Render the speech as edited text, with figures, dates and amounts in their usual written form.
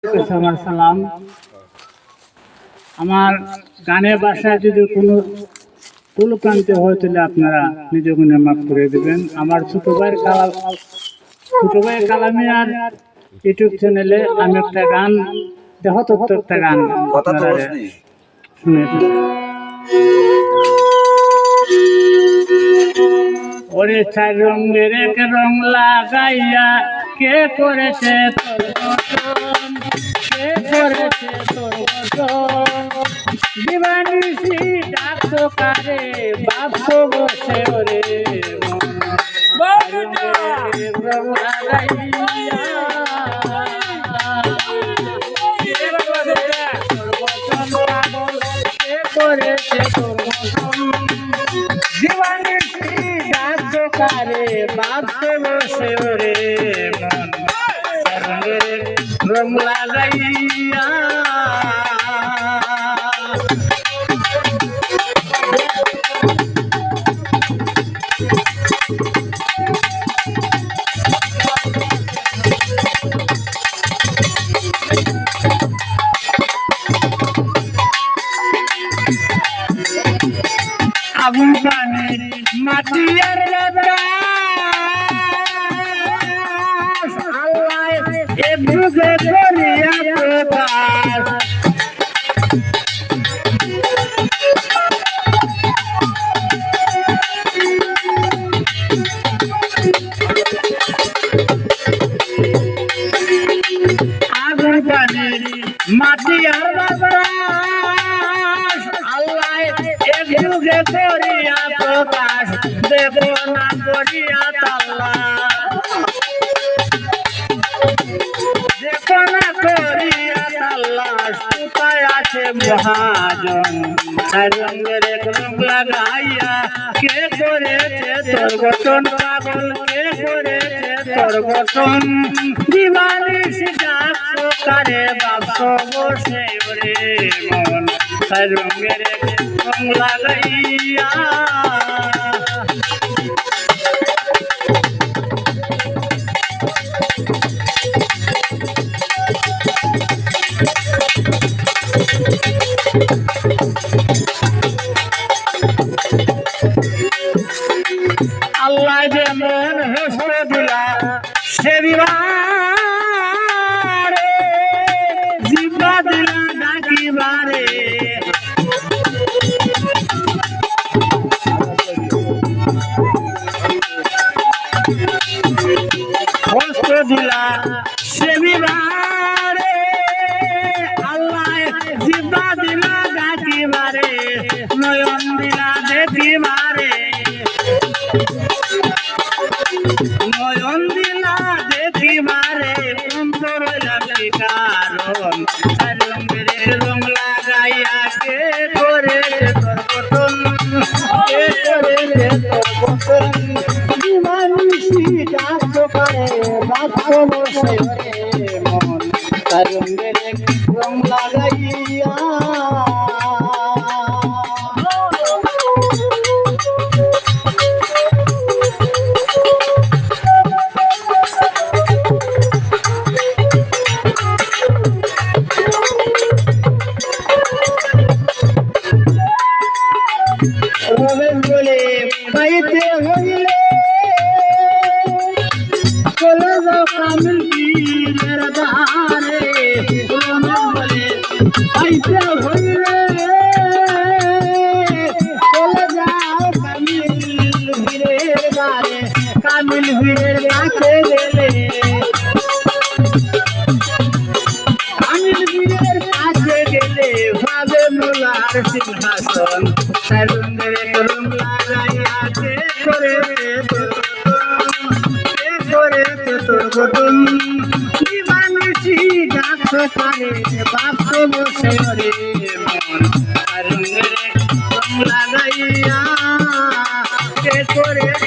আমার সালাম। আমার গানের বাসায় যদি কোনো ভুল প্রান্তে হয় তাহলে আপনারা নিজে গুণে মাফ করে দেবেন। আমার ছোট ভাই কালামিয়ার ইউটিউব চ্যানেলে আমি একটা গান দেহতত্ত্ব একটা গান শুনে ওরে চার রঙের এক রং লাগাইয়া কে করেছে তোর মতন, কে করেছে তোর মতন, দিবানিসি ডাকতো কারে বাপসো বসে ওরে রং লাগাইয়া কে করেছে তোর মতন, দিবানিসি ডাকতো কারে বাপসো বসে ওরে মন রং লাগাইয়া। আগুন পানি মাটি আর আল্লাহ একযুগে করিয়া প্রকাশ, আগুন পানি মাটি আর আল্লাহ একযুগে করিয়া প্রকাশ, দেব না করিয়া তাল্লা, দেব না করিয়া তাল্লা, কোথায় আছে মহাজন রঙের এক রং লাগাইয়া কে করেছে তোর গঠন পাগল, কে করেছে তোর গঠন, দিবানিসি ডাকতো কারে বাপসো বসে ওরে মন রঙের এক রং লাগাইয়া। আল্লাহ যেমন হস্ত দিলা সে বিবারে, জিব্বা দিলা ডাকিবারে, হস্ত দিলা সে বিবারে, আল্লাহ জিব্বা দিলা ডাকিবারে, নয়ন দিলা দেখিবারে, নয়ন দিলা দেখিবারে, অন্তর লাগি কারণ রঙের রং লাগাইয়া কে করেছে তোর গঠন, কে করেছে তোর গঠন, দিবানিসি ডাকতো কারে বাপসো বসে ওরে মন রঙের রং লাগাইয়া। রবেন বলে পাইতে হইলে চলে যাও কামিল পীরের দ্বারে, রবেন বলে পাইতে হইলে চলে যাও কামিল পীরের দ্বারে, কামিল পীরের কাছে গেলে, কামিল পীরের কাছে গেলে ভাবে মোলার সিংহাসন রঙের এক রং লাগাইয়া কে করেছে তোর গঠন, দিবানিসি ডাকতো কারে বাপসো বসে ওরে মন রঙের এক রং লাগাইয়া কে করেছে